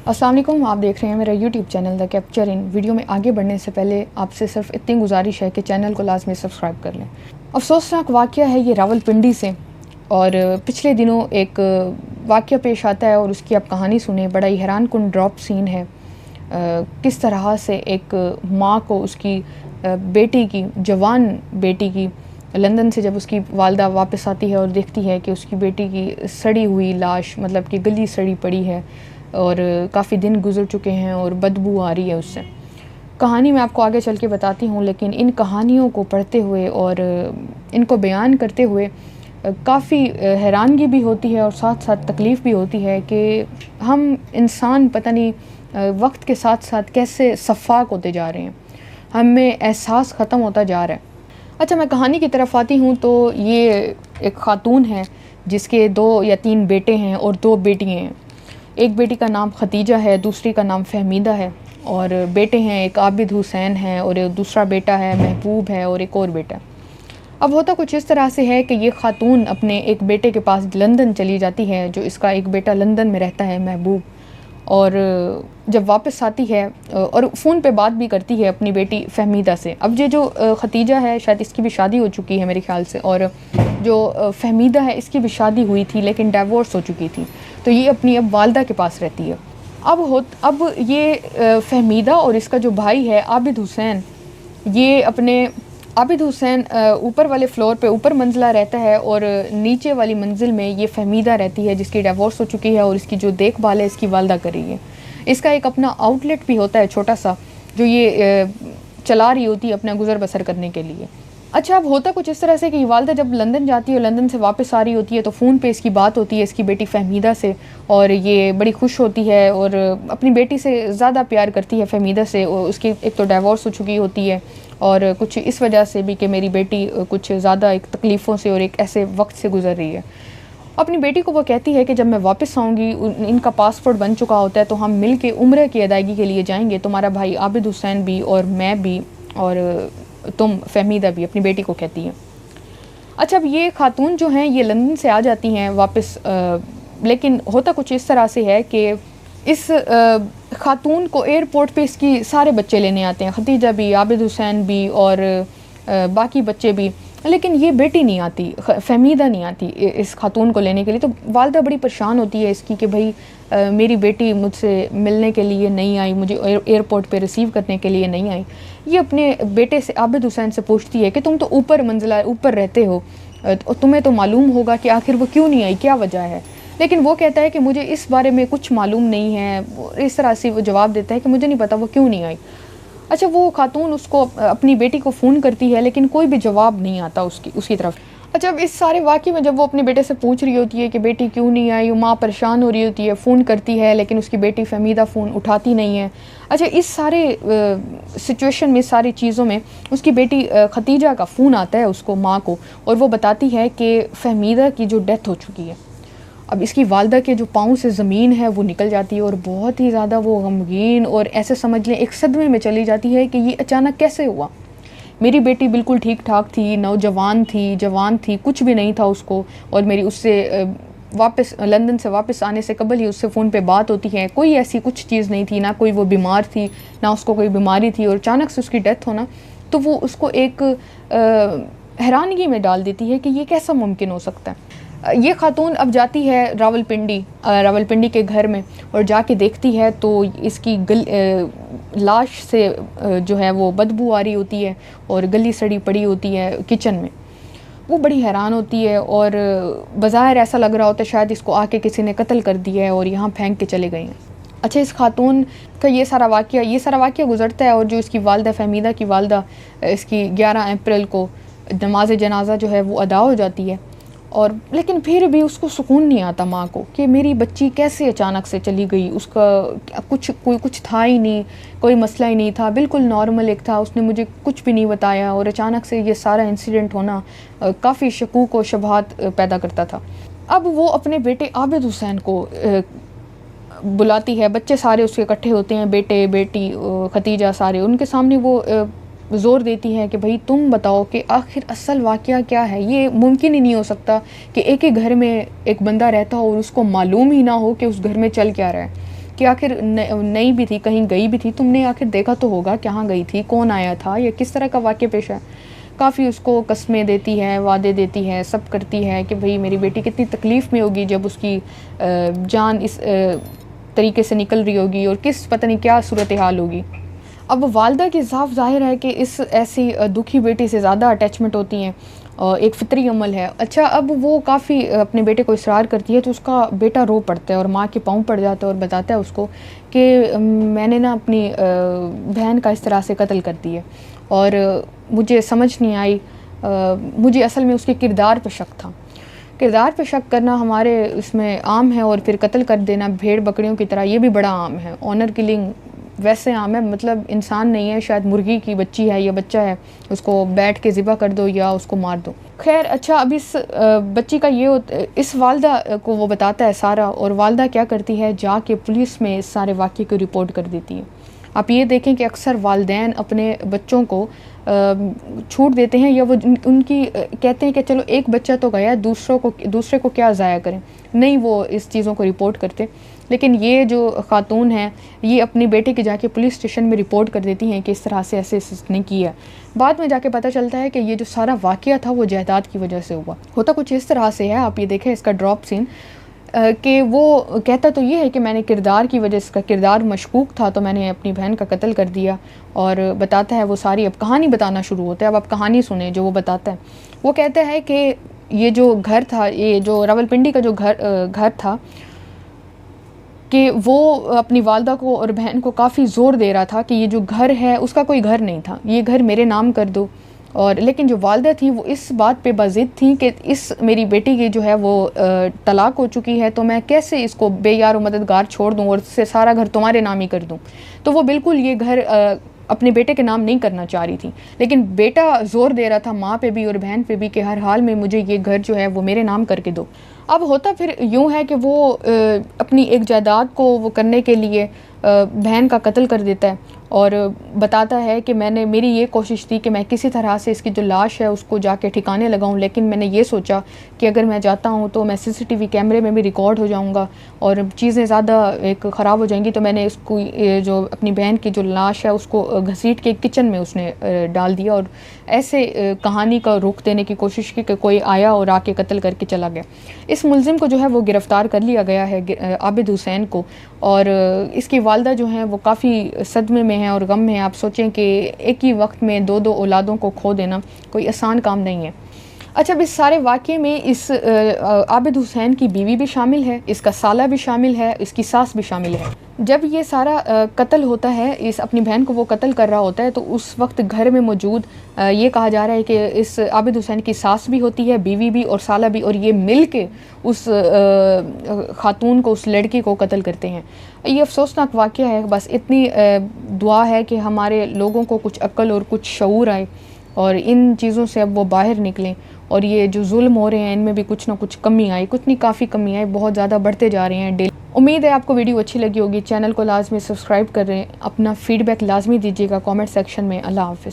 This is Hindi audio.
अस्सलाम वालेकुम, आप देख रहे हैं मेरा YouTube channel the capture in. Video में आगे बढ़ने से पहले आपसे सिर्फ इतनी गुजारिश है कि चैनल को लाजमी सब्सक्राइब कर लें। अफसोसनाक वाक़या है ये रावलपिंडी से, और पिछले दिनों एक वाक़या पेश आता है और उसकी आप कहानी सुने। बड़ा ही हैरान कुन ड्रॉप सीन है। किस तरह से एक माँ को उसकी बेटी की, जवान बेटी की, लंदन से जब उसकी वालदा वापस आती है और देखती है कि उसकी बेटी की सड़ी हुई लाश, मतलब कि गली सड़ी पड़ी है और काफ़ी दिन गुजर चुके हैं और बदबू आ रही है उससे। कहानी मैं आपको आगे चल के बताती हूँ, लेकिन इन कहानियों को पढ़ते हुए और इनको बयान करते हुए काफ़ी हैरानगी भी होती है और साथ साथ तकलीफ़ भी होती है कि हम इंसान पता नहीं वक्त के साथ साथ कैसे सफ़ाक होते जा रहे हैं, हमें एहसास ख़त्म होता जा रहा है। अच्छा, मैं कहानी की तरफ आती हूँ तो ये एक ख़ातून है जिसके 2 या 3 बेटे हैं और 2 बेटियाँ हैं। एक बेटी का नाम खतीजा है, दूसरी का नाम फहमीदा है, और बेटे हैं एक आबिद हुसैन है और एक दूसरा बेटा है महबूब है और एक और बेटा। अब होता कुछ इस तरह से है कि ये ख़ातून अपने एक बेटे के पास लंदन चली जाती है, जो इसका एक बेटा लंदन में रहता है महबूब, और जब वापस आती है और फ़ोन पे बात भी करती है अपनी बेटी फहमीदा से। अब ये जो खतीजा है शायद इसकी भी शादी हो चुकी है मेरे ख़्याल से, और जो फहमीदा है इसकी भी शादी हुई थी लेकिन डाइवोर्स हो चुकी थी, तो ये अपनी अब वालदा के पास रहती है। अब ये फहमीदा और इसका जो भाई है आबिद हुसैन, ये अपने आबिद हुसैन ऊपर वाले फ्लोर पे ऊपर मंजिला रहता है और नीचे वाली मंजिल में ये फहमीदा रहती है जिसकी डिवोर्स हो चुकी है और इसकी जो देखभाल है इसकी वालदा कर रही है। इसका एक अपना आउटलेट भी होता है छोटा सा, जो ये चला रही होती है अपना गुजर बसर करने के लिए। अच्छा, अब होता कुछ इस तरह से कि वालदा जब लंदन जाती है, लंदन से वापस आ रही होती है, तो फ़ोन पे इसकी बात होती है इसकी बेटी फहमीदा से, और ये बड़ी खुश होती है और अपनी बेटी से ज़्यादा प्यार करती है फहमीदा से। उसकी एक तो डाइवोर्स हो चुकी होती है और कुछ इस वजह से भी कि मेरी बेटी कुछ ज़्यादा एक तकलीफ़ों से और एक ऐसे वक्त से गुजर रही है। अपनी बेटी को वो कहती है कि जब मैं वापस आऊँगी, इनका पासपोर्ट बन चुका होता है, तो हम मिल के उम्र की अदायगी के लिए जाएंगे, तुम्हारा भाई आबिद हुसैन भी और मैं भी और तुम फहमीदा भी, अपनी बेटी को कहती है। अच्छा, अब ये खातून जो हैं ये लंदन से आ जाती हैं वापस, लेकिन होता कुछ इस तरह से है कि इस खातून को एयरपोर्ट पे इसकी सारे बच्चे लेने आते हैं, खतीजा भी, आबिद हुसैन भी और बाकी बच्चे भी, लेकिन ये बेटी नहीं आती, फहमीदा नहीं आती इस खातून को लेने के लिए। तो वालदा बड़ी परेशान होती है इसकी कि भाई मेरी बेटी मुझसे मिलने के लिए नहीं आई, मुझे एयरपोर्ट पे रिसीव करने के लिए नहीं आई। ये अपने बेटे से, आबिद हुसैन से पूछती है कि तुम तो ऊपर मंजिला ऊपर रहते हो, तुम्हें तो मालूम होगा कि आखिर वो क्यों नहीं आई, क्या वजह है। लेकिन वो कहता है कि मुझे इस बारे में कुछ मालूम नहीं है। इस तरह से वो जवाब देता है कि मुझे नहीं पता वो क्यों नहीं आई। अच्छा, वो खातून उसको अपनी बेटी को फ़ोन करती है लेकिन कोई भी जवाब नहीं आता उसकी तरफ। अच्छा, अब इस सारे वाक़े में जब वो अपने बेटे से पूछ रही होती है कि बेटी क्यों नहीं आई, माँ परेशान हो रही होती है, फ़ोन करती है लेकिन उसकी बेटी फहमीदा फ़ोन उठाती नहीं है। अच्छा, इस सारे सिचुएशन में, सारी चीज़ों में उसकी बेटी खतीजा का फ़ोन आता है उसको, माँ को, और वो बताती है कि फहमीदा की जो डेथ हो चुकी है। अब इसकी वालदा के जो पाँव से ज़मीन है वो निकल जाती है और बहुत ही ज़्यादा वो गमगीन और ऐसे समझ लें एक सदमे में चली जाती है कि ये अचानक कैसे हुआ। मेरी बेटी बिल्कुल ठीक ठाक थी, नौजवान थी, जवान थी, कुछ भी नहीं था उसको, और मेरी उससे वापस लंदन से वापस आने से कबल ही उससे फ़ोन पे बात होती है, कोई ऐसी कुछ चीज़ नहीं थी, ना कोई वो बीमार थी, ना उसको कोई बीमारी थी, और अचानक से उसकी डेथ होना, तो वो उसको एक हैरानगी में डाल देती है कि ये कैसा मुमकिन हो सकता है। ये खातून अब जाती है रावलपिंडी के घर में और जाके देखती है तो इसकी लाश से जो है वो बदबू आ रही होती है और गली सड़ी पड़ी होती है किचन में। वो बड़ी हैरान होती है और बज़ाहिर ऐसा लग रहा होता है शायद इसको आके किसी ने कत्ल कर दिया है और यहाँ फेंक के चले गए हैं। अच्छा, इस खातून का ये सारा वाक़या गुज़रता है और जो इसकी वालदा फहमीदा की वालदा, इसकी 11 अप्रैल को नमाज जनाजा जो है वो अदा हो जाती है, और लेकिन फिर भी उसको सुकून नहीं आता माँ को कि मेरी बच्ची कैसे अचानक से चली गई। उसका कुछ था ही नहीं, कोई मसला ही नहीं था, बिल्कुल नॉर्मल एक था, उसने मुझे कुछ भी नहीं बताया, और अचानक से ये सारा इंसिडेंट होना काफ़ी शकूक और शबहात पैदा करता था। अब वो अपने बेटे आबिद हुसैन को बुलाती है, बच्चे सारे उसके इकट्ठे होते हैं, बेटे बेटी खतीजा सारे, उनके सामने वो ज़ोर देती है कि भाई तुम बताओ कि आखिर असल वाक़या क्या है। ये मुमकिन ही नहीं हो सकता कि एक ही घर में एक बंदा रहता हो और उसको मालूम ही ना हो कि उस घर में चल क्या रहा है। कि आखिर नई भी थी, कहीं गई भी थी, तुमने आखिर देखा तो होगा कहाँ गई थी, कौन आया था, या किस तरह का वाक़या पेश है। काफ़ी उसको कस्में देती है, वादे देती है, सब करती है कि भाई मेरी बेटी कितनी तकलीफ़ में होगी जब उसकी जान इस तरीके से निकल रही होगी और किस पता नहीं क्या सूरत हाल होगी। अब वालदा की साफ ज़ाहिर है कि इस ऐसी दुखी बेटी से ज़्यादा अटैचमेंट होती हैं, एक फ़ितरी अमल है। अच्छा, अब वो काफ़ी अपने बेटे को इसरार करती है तो उसका बेटा रो पड़ता है और माँ के पाँव पड़ जाता है और बताता है उसको कि मैंने ना अपनी बहन का इस तरह से कत्ल कर दिया और मुझे समझ नहीं आई, मुझे असल में उसके किरदार पे शक था। किरदार पे शक करना हमारे इसमें आम है और फिर कत्ल कर देना भेड़ बकरियों की तरह ये भी बड़ा आम है। ऑनर किलिंग वैसे आम है, मतलब इंसान नहीं है, शायद मुर्गी की बच्ची है या बच्चा है, उसको बैठ के ज़िबा कर दो या उसको मार दो। खैर, अच्छा, अब इस बच्ची का ये इस वालदा को वो बताता है सारा, और वालदा क्या करती है, जाके पुलिस में इस सारे वाक़े को रिपोर्ट कर देती है। आप ये देखें कि अक्सर वालिदैन अपने बच्चों को छूट देते हैं या वो उनकी कहते हैं कि चलो एक बच्चा तो गया, दूसरे को क्या ज़ाया करें, नहीं वो इस चीज़ों को रिपोर्ट करते। लेकिन ये जो खातून है ये अपनी बेटे की जाके पुलिस स्टेशन में रिपोर्ट कर देती हैं कि इस तरह से ऐसे इसने किया। बाद में जाके पता चलता है कि ये जो सारा वाक़या था वो जायदाद की वजह से हुआ। होता कुछ इस तरह से है, आप ये देखें इसका ड्रॉप सीन, कि वो कहता तो ये है कि मैंने किरदार की वजह से, इसका किरदार मशकूक था तो मैंने अपनी बहन का कत्ल कर दिया, और बताता है वो सारी, अब कहानी बताना शुरू होता है। अब आप कहानी सुने जो वो बताता है। वो कहता है कि ये जो घर था, ये जो रावलपिंडी का जो घर था, कि वो अपनी वालदा को और बहन को काफ़ी ज़ोर दे रहा था कि ये जो घर है उसका कोई घर नहीं था, ये घर मेरे नाम कर दो। और लेकिन जो वालदा थी वो इस बात पे बाज़िद थी कि इस मेरी बेटी की जो है वो तलाक हो चुकी है, तो मैं कैसे इसको बेयार व मददगार छोड़ दूँ और इससे सारा घर तुम्हारे नाम ही कर दूँ। तो वो बिल्कुल ये घर अपने बेटे के नाम नहीं करना चाह रही थी, लेकिन बेटा ज़ोर दे रहा था माँ पे भी और बहन पे भी कि हर हाल में मुझे ये घर जो है वो मेरे नाम करके दो। अब होता फिर यूँ है कि वो अपनी एक जायदाद को वो करने के लिए बहन का कत्ल कर देता है और बताता है कि मेरी ये कोशिश थी कि मैं किसी तरह से इसकी जो लाश है उसको जाके ठिकाने लगाऊं, लेकिन मैंने ये सोचा कि अगर मैं जाता हूं तो मैं सीसीटीवी कैमरे में भी रिकॉर्ड हो जाऊंगा और चीज़ें ज़्यादा एक ख़राब हो जाएंगी। तो मैंने इसको जो अपनी बहन की जो लाश है उसको घसीट के किचन में उसने डाल दिया और ऐसे कहानी का रुख देने की कोशिश की कि कोई आया और आके कत्ल करके चला गया। इस मुलजिम को जो है वो गिरफ़्तार कर लिया गया है, आबिद हुसैन को, और इसकी वालदा जो हैं वो काफ़ी सदमे में है और गम में है। आप सोचें कि एक ही वक्त में दो औलादों को खो देना कोई आसान काम नहीं है। अच्छा, अब इस सारे वाक़े में इस आबिद हुसैन की बीवी भी शामिल है, इसका साला भी शामिल है, इसकी सास भी शामिल है। जब ये सारा कत्ल होता है, इस अपनी बहन को वो कत्ल कर रहा होता है, तो उस वक्त घर में मौजूद ये कहा जा रहा है कि इस आबिद हुसैन की सास भी होती है, बीवी भी और साला भी, और ये मिल के उस खातून को, उस लड़की को कत्ल करते हैं। ये अफसोसनाक वाक़या है। बस इतनी दुआ है कि हमारे लोगों को कुछ अक्ल और कुछ शऊर आए और इन चीज़ों से अब वो बाहर निकलें और ये जो जुल्म हो रहे हैं इनमें भी कुछ ना कुछ कमी आए, कुछ नहीं काफ़ी कमी आए, बहुत ज़्यादा बढ़ते जा रहे हैं डेली। उम्मीद है आपको वीडियो अच्छी लगी होगी। चैनल को लाजमी सब्सक्राइब कर रहे हैं, अपना फीडबैक लाजमी दीजिएगा कमेंट सेक्शन में। अल्लाह हाफ़िज़।